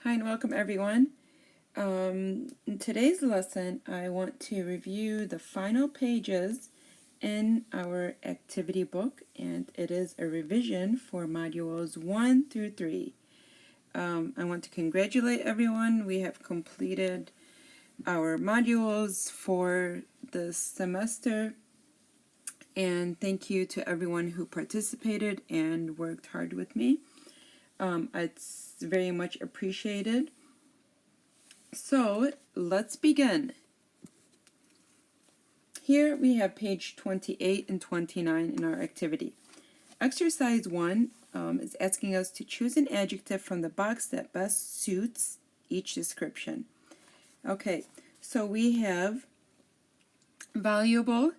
Hi and welcome everyone. In today's lesson, I want to review the final pages in our activity book, and it is a revision for modules 1 through 3. I want to congratulate everyone. We have completed our modules for this semester, and thank you to everyone who participated and worked hard with me. It's very much appreciated. So let's begin. Here we have page 28 and 29 in our activity. Exercise 1 is asking us to choose an adjective from the box that best suits each description. Okay, so we have valuable,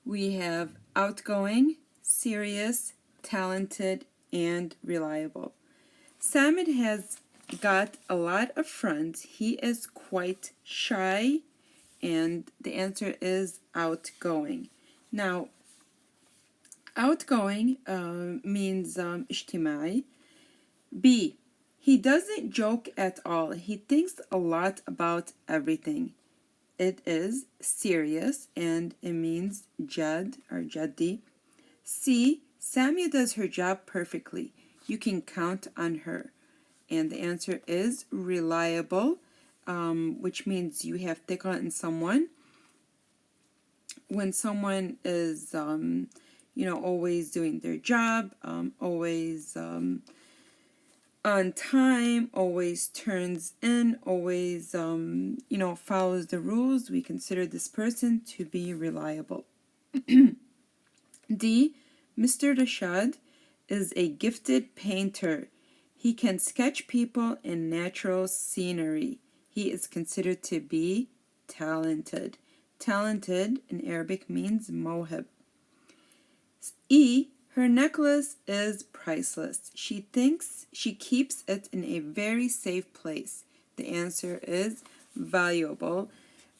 we have outgoing, serious, talented, and reliable. Samad has got a lot of friends. He is quite shy, and the answer is outgoing. Now, outgoing means اجتماعي. B, he doesn't joke at all. He thinks a lot about everything. It is serious, and it means جد or جدي. C, Samia does her job perfectly. You can count on her. And the answer is reliable, which means you have ثقة in someone. When someone is, always doing their job, always on time, always turns in, always, follows the rules, we consider this person to be reliable. D, Mr. Rashad is a gifted painter. He can sketch people in natural scenery. He is considered to be talented. Talented in Arabic means موهب. E, her necklace is priceless. She thinks she keeps it in a very safe place. The answer is valuable.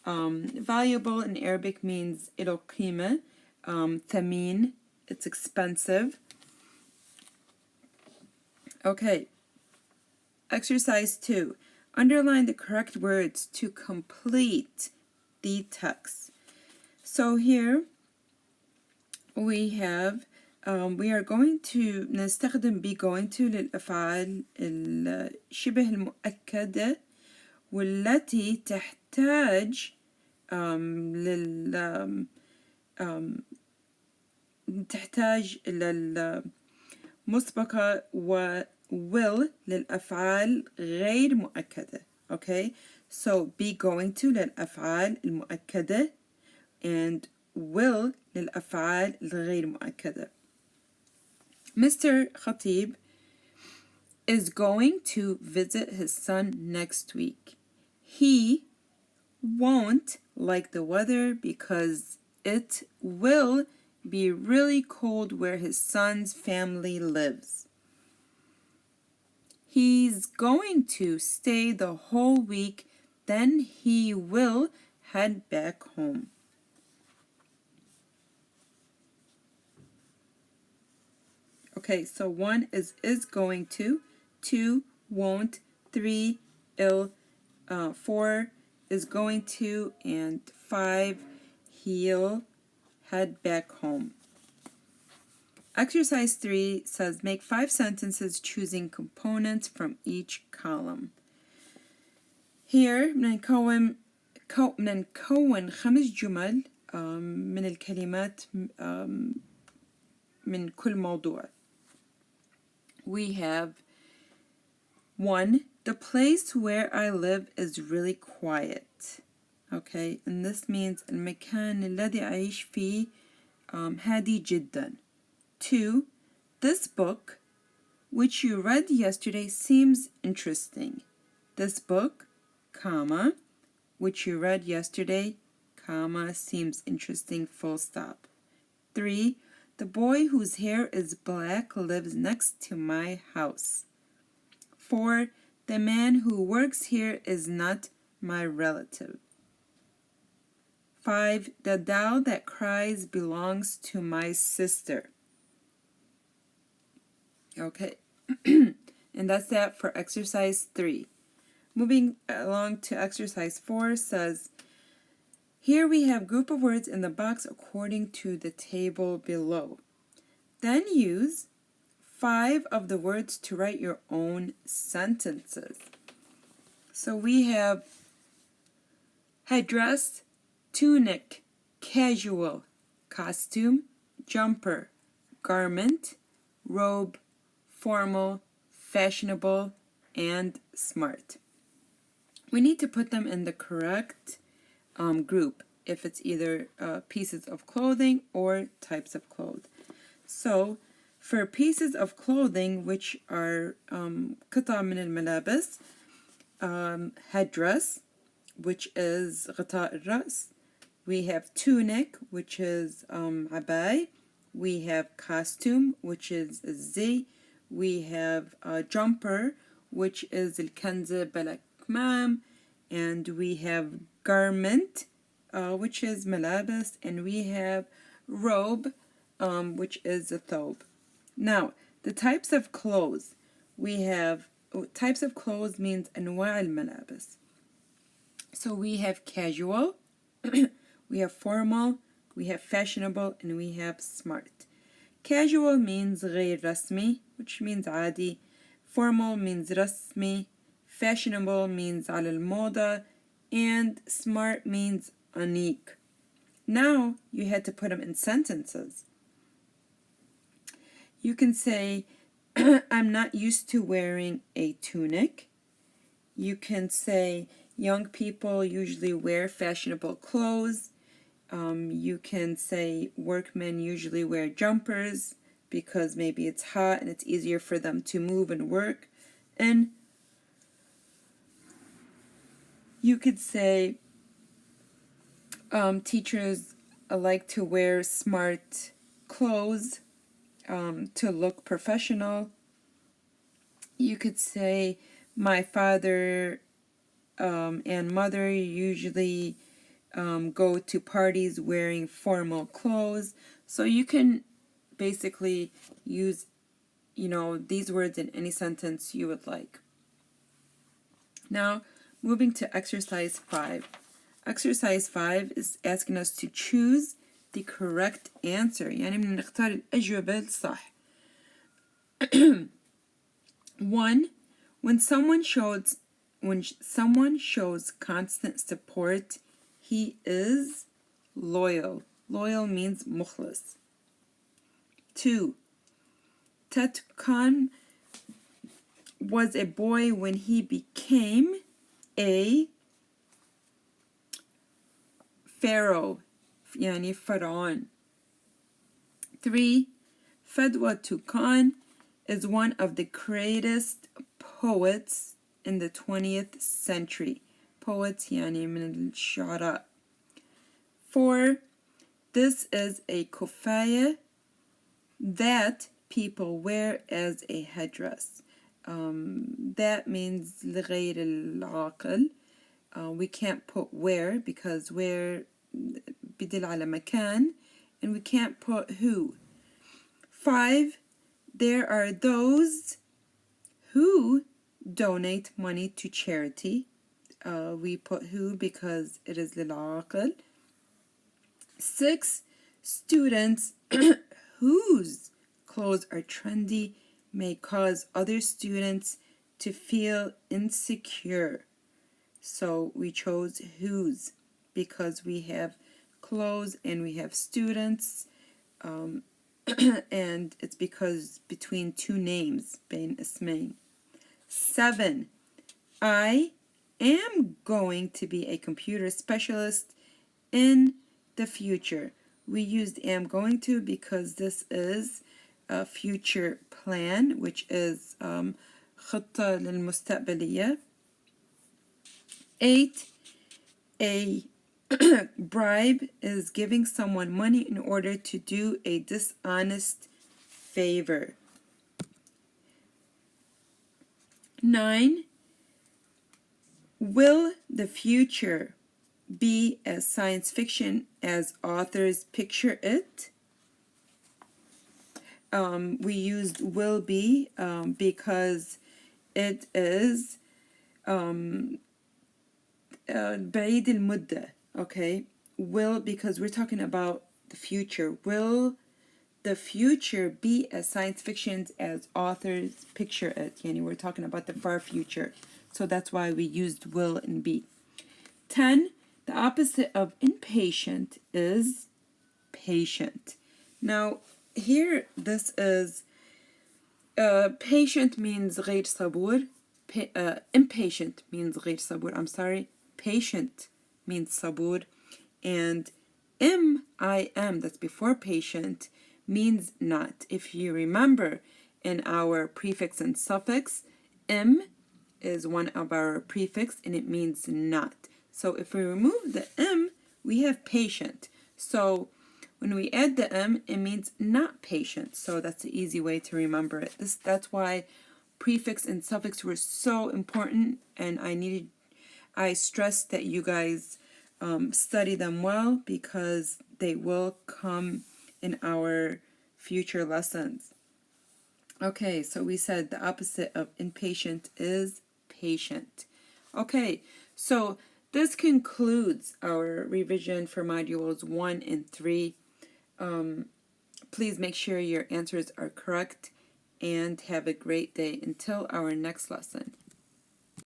Valuable in Arabic means له قيمة. ثمين, it's expensive. Okay. Exercise 2. Underline the correct words to complete the text. So here we have we are going to نستخدم be going to للأفعال الشبه المؤكدة والتي تحتاج تحتاج للمسبقة و will للأفعال غير مؤكدة. Okay, so be going to للأفعال المؤكدة and will للأفعال الغير مؤكدة. Mr. Khatib is going to visit his son next week. He won't like the weather because it will be really cold where his son's family lives. He's going to stay the whole week, then he will head back home. Okay, so 1 is going to, 2 won't, 3 ill, 4 is going to, and 5 he'll head back home. Exercise 3 says make 5 sentences choosing components from each column. Here بنكون 5 جمل من الكلمات من كل موضوع. We have 1. The place where I live is really quiet. Okay, and this means المكان الذي أعيش فيه هادي جدا. 2. This book, which you read yesterday, seems interesting. This book, comma, which you read yesterday, comma, seems interesting, full stop. 3. The boy whose hair is black lives next to my house. 4. The man who works here is not my relative. 5. The doll that cries belongs to my sister. Okay, and that's that for exercise 3. Moving along to exercise 4 says, here we have group of words in the box according to the table below. Then use 5 of the words to write your own sentences. So we have headdress, tunic, casual, costume, jumper, garment, robe, formal, fashionable, and smart. We need to put them in the correct group if it's either pieces of clothing or types of clothes. So for pieces of clothing, which are قطع من الملابس, headdress, which is غطاء الرأس. We have tunic, which is عباية. We have costume, which is الزي. We have jumper, which is الكنزة بلا كمام. And we have garment, which is ملابس. And we have robe, which is a thobe. Now, the types of clothes. We have, types of clothes means أنواع الملابس. So we have casual, we have formal, we have fashionable, and we have smart. Casual means غير رسمي, which means عادي. Formal means رسمي. Fashionable means على الموضة. And smart means unique. Now you had to put them in sentences. You can say, I'm not used to wearing a tunic. You can say, young people usually wear fashionable clothes. You can say workmen usually wear jumpers because maybe it's hot and it's easier for them to move and work. And you could say teachers like to wear smart clothes to look professional. You could say my father and mother usually go to parties wearing formal clothes. So you can basically use, these words in any sentence you would like. Now, moving to exercise 5. Exercise 5 is asking us to choose the correct answer. يعني بدنا نختار الأجوبة الصح. 1. When someone shows constant support, he is loyal. Loyal means مخلص. 2. Tet Khan was a boy when he became a pharaoh, يعني فرعون. 3. Fadwa Tuqan is one of the greatest poets in the 20th century. Poets يعني من الشعراء. 4. This is a kufaya that people wear as a headdress. That means لغير العاقل. We can't put where because where بدل على مكان, and we can't put who. 5. There are those who donate money to charity. We put who because it is للعاقل. 6. Students whose clothes are trendy may cause other students to feel insecure. So we chose whose because we have clothes and we have students, and it's because between two names, بين اسمين. 7. I am going to be a computer specialist in the future. We used am going to because this is a future plan, which is خطة للمستقبلية. 8. A bribe is giving someone money in order to do a dishonest favor. 9. Will the future be as science fiction as authors picture it? We used will be because it is بعيد المدة, okay? Will, because we're talking about the future. Will the future be as science fiction as authors picture it? Yani we're talking about the far future. So that's why we used will and be. 10. The opposite of impatient is patient. Now, here this is patient means غير صبور. Impatient means غير صبور. I'm sorry. Patient means صبور. And M-I-M, that's before patient, means not. If you remember in our prefix and suffix, M is one of our prefix and it means not. So if we remove the M, we have patient. So when we add the M, it means not patient. So that's the easy way to remember it. That's why prefix and suffix were so important, and I stressed that you guys study them well because they will come in our future lessons. Okay, so we said the opposite of impatient is patient. Okay, so this concludes our revision for modules 1 and 3. Please make sure your answers are correct and have a great day until our next lesson.